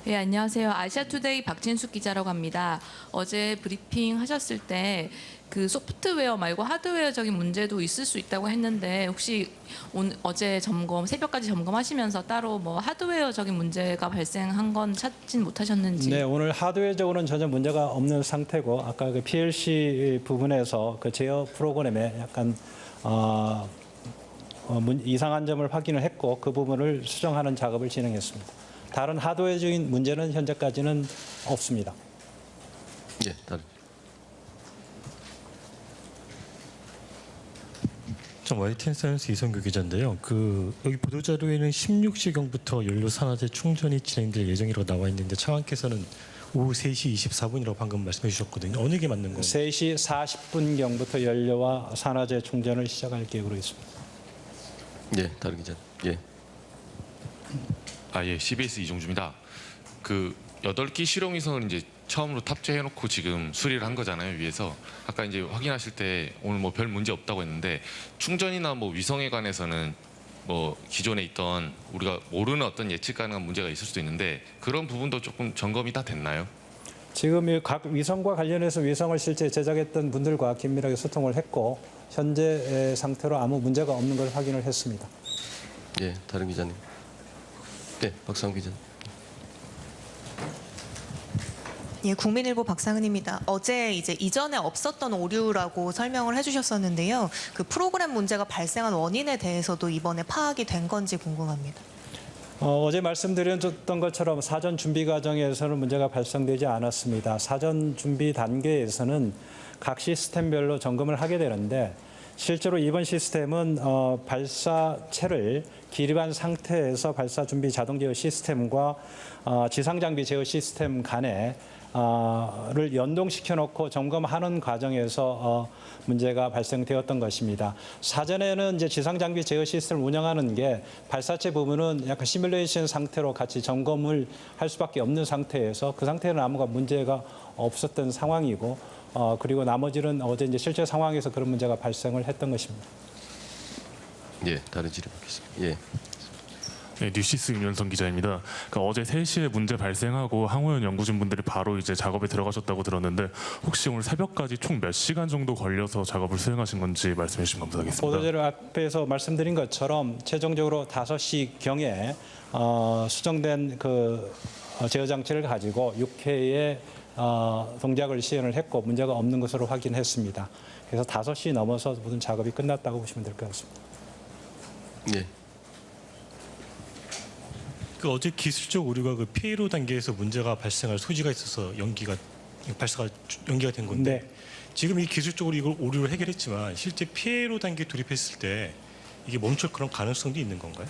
네, 안녕하세요. 아시아투데이 박진숙 기자라고 합니다. 어제 브리핑 하셨을 때 그 소프트웨어 말고 하드웨어적인 문제도 있을 수 있다고 했는데 혹시 어제 새벽까지 점검하시면서 따로 뭐 하드웨어적인 문제가 발생한 건 찾진 못하셨는지? 네, 오늘 하드웨어적으로는 전혀 문제가 없는 상태고 아까 그 PLC 부분에서 그 제어 프로그램에 약간 이상한 점을 확인을 했고 그 부분을 수정하는 작업을 진행했습니다. 다른 하드웨어적인 문제는 현재까지는 없습니다. 예, 다른. YTN 사이언스 이성규 기자인데요. 여기 보도 자료에는 16시경부터 연료 산화제 충전이 진행될 예정이라고 나와 있는데 차관께서는 오후 3시 24분이라고 방금 말씀해 주셨거든요. 어느 게 맞는 건가요? 3시 40분경부터 연료와 산화제 충전을 시작할 계획으로 있습니다. 예, 다른 기자. 예. 예, CBS 이종주입니다. 그 8기 실용위성을 이제 처음으로 탑재해놓고 지금 수리를 한 거잖아요, 위에서. 아까 이제 확인하실 때 오늘 뭐 별 문제 없다고 했는데 충전이나 뭐 위성에 관해서는 뭐 기존에 있던 우리가 모르는 어떤 예측 가능한 문제가 있을 수도 있는데 그런 부분도 조금 점검이 다 됐나요? 지금 각 위성과 관련해서 위성을 실제 제작했던 분들과 긴밀하게 소통을 했고 현재 상태로 아무 문제가 없는 걸 확인을 했습니다. 예, 다른 기자님. 네, 박상훈 기자. 예, 국민일보 박상은입니다. 어제 이전에 없었던 오류라고 설명을 해주셨었는데요. 그 프로그램 문제가 발생한 원인에 대해서도 이번에 파악이 된 건지 궁금합니다. 어제 말씀드렸던 것처럼 사전 준비 과정에서는 문제가 발생되지 않았습니다. 사전 준비 단계에서는 각 시스템별로 점검을 하게 되는데 실제로 이번 시스템은 발사체를 기립한 상태에서 발사 준비 자동 제어 시스템과 지상 장비 제어 시스템 간에 를 연동시켜 놓고 점검하는 과정에서 문제가 발생되었던 것입니다. 사전에는 이제 지상 장비 제어 시스템을 운영하는 게 발사체 부분은 약간 시뮬레이션 상태로 같이 점검을 할 수밖에 없는 상태에서 그 상태는 아무가 문제가 없었던 상황이고 그리고 나머지는 어제 이제 실제 상황에서 그런 문제가 발생을 했던 것입니다. 예, 다른 질의 받겠습니다. 예. 네, 뉴시스 윤현성 기자입니다. 그러니까 어제 3시에 문제 발생하고 항우연 연구진 분들이 바로 이제 작업에 들어가셨다고 들었는데 혹시 오늘 새벽까지 총 몇 시간 정도 걸려서 작업을 수행하신 건지 말씀해 주시면 감사하겠습니다. 보도자료 앞에서 말씀드린 것처럼 최종적으로 5시경에 수정된 그 제어 장치를 가지고 6회의 동작을 시연을 했고 문제가 없는 것으로 확인했습니다. 그래서 5시 넘어서 모든 작업이 끝났다고 보시면 될 것 같습니다. 예. 어제 기술적 오류가 그 피해로 단계에서 문제가 발생할 소지가 있어서 발사가 연기가 된 건데 네. 지금 이 기술적으로 이걸 오류를 해결했지만 실제 피해로 단계 돌입했을 때 이게 멈출 그런 가능성도 있는 건가요?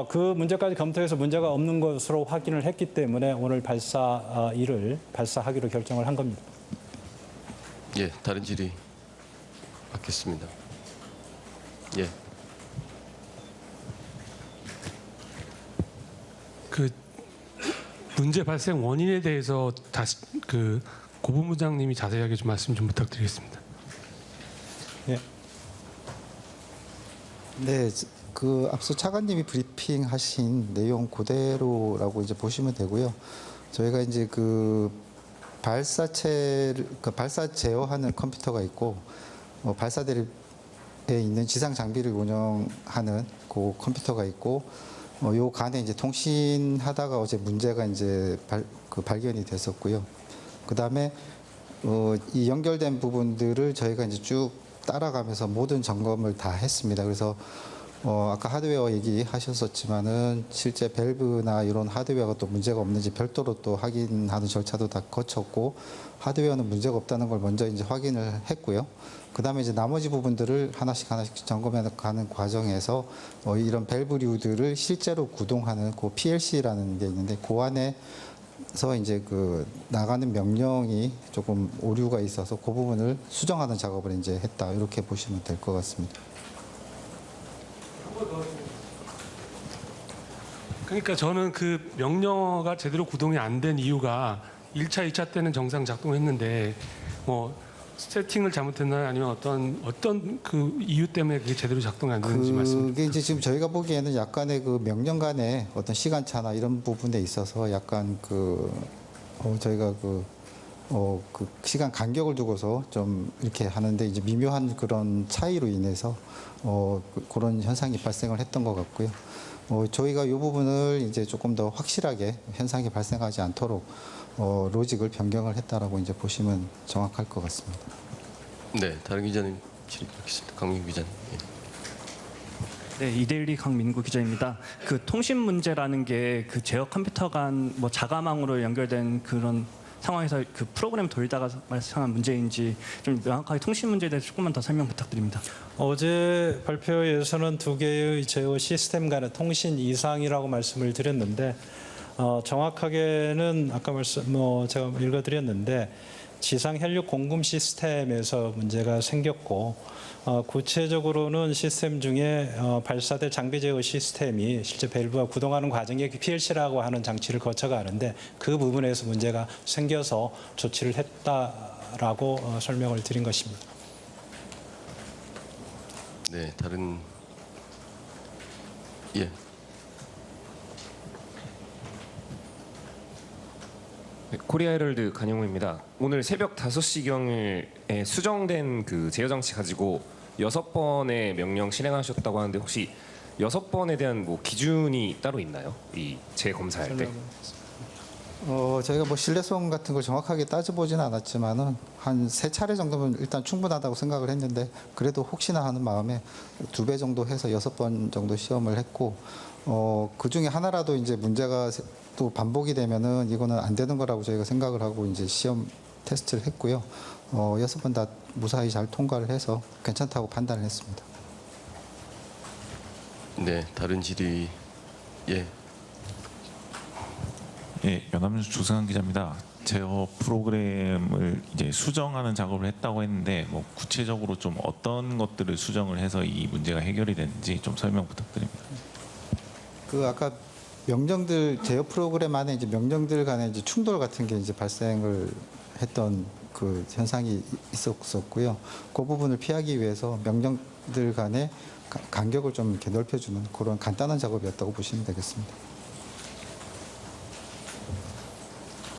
그 문제까지 검토해서 문제가 없는 것으로 확인을 했기 때문에 오늘 발사하기로 결정을 한 겁니다. 예, 다른 질의 받겠습니다. 예. 그 문제 발생 원인에 대해서 다시 그 고본부장님이 자세하게 좀 말씀 좀 부탁드리겠습니다. 예. 네, 그 앞서 차관님이 브리핑하신 내용 그대로라고 이제 보시면 되고요. 저희가 이제 그 발사 제어하는 컴퓨터가 있고 발사대에 있는 지상 장비를 운영하는 그 컴퓨터가 있고 요 간에 이제 통신하다가 어제 문제가 이제 발견이 됐었고요. 그 다음에 이 연결된 부분들을 저희가 이제 쭉 따라가면서 모든 점검을 다 했습니다. 그래서 아까 하드웨어 얘기하셨었지만은 실제 밸브나 이런 하드웨어가 또 문제가 없는지 별도로 또 확인하는 절차도 다 거쳤고 하드웨어는 문제가 없다는 걸 먼저 이제 확인을 했고요. 그 다음에 이제 나머지 부분들을 하나씩 점검해 가는 과정에서 이런 밸브류들을 실제로 구동하는 그 PLC라는 게 있는데 그 안에서 이제 그 나가는 명령이 조금 오류가 있어서 그 부분을 수정하는 작업을 이제 했다 이렇게 보시면 될 것 같습니다. 그러니까 저는 그 명령어가 제대로 구동이 안 된 이유가 1차, 2차 때는 정상 작동했는데 뭐 세팅을 잘못했나요? 아니면 어떤 그 이유 때문에 그게 제대로 작동이 안 되는지 말씀. 그게 이제 지금 저희가 보기에는 약간의 그 명령 간의 어떤 시간차나 이런 부분에 있어서 약간 저희가 그 시간 간격을 두고서 좀 이렇게 하는데 이제 미묘한 그런 차이로 인해서 그런 현상이 발생을 했던 것 같고요. 저희가 이 부분을 이제 조금 더 확실하게 현상이 발생하지 않도록 로직을 변경을 했다라고 이제 보시면 정확할 것 같습니다. 네, 다른 기자님 질의하겠습니다. 강민구 기자님. 예. 네, 이데일리 강민구 기자입니다. 그 통신 문제라는 게 그 제어 컴퓨터 간 뭐 자가망으로 연결된 그런 상황에서 그 프로그램 돌다가 발생한 문제인지 좀 명확하게 통신 문제에 대해서 조금만 더 설명 부탁드립니다. 어제 발표에서는 두 개의 제어 시스템 간의 통신 이상이라고 말씀을 드렸는데 정확하게는 아까 제가 읽어드렸는데 지상 혈육 공급 시스템에서 문제가 생겼고 구체적으로는 시스템 중에 발사대 장비 제어 시스템이 실제 밸브가 구동하는 과정에 PLC라고 하는 장치를 거쳐가는데 그 부분에서 문제가 생겨서 조치를 했다라고 설명을 드린 것입니다. 네, 다른 예. 네, 코리아 헤럴드 간영우입니다. 오늘 새벽 5시경에 수정된 그 제어 장치 가지고 6번의 명령 실행하셨다고 하는데 혹시 6번에 대한 뭐 기준이 따로 있나요? 이 재검사할 때. 저희가 뭐 신뢰성 같은 걸 정확하게 따져보지는 않았지만은 한 3차례 정도면 일단 충분하다고 생각을 했는데 그래도 혹시나 하는 마음에 2배 정도 해서 6번 정도 시험을 했고 그 중에 하나라도 이제 문제가 또 반복이 되면은 이거는 안 되는 거라고 저희가 생각을 하고 이제 시험 테스트를 했고요. 6번 다 무사히 잘 통과를 해서 괜찮다고 판단을 했습니다. 네, 다른 질의 예. 예, 연합뉴스 조승환 기자입니다. 제어 프로그램을 이제 수정하는 작업을 했다고 했는데 뭐 구체적으로 좀 어떤 것들을 수정을 해서 이 문제가 해결이 됐는지 좀 설명 부탁드립니다. 그 아까 명령들 제어 프로그램 안에 이제 명령들 간의 이제 충돌 같은 게 이제 발생을 했던 그 현상이 있었고요. 그 부분을 피하기 위해서 명령들 간의 간격을 좀 이렇게 넓혀주는 그런 간단한 작업이었다고 보시면 되겠습니다.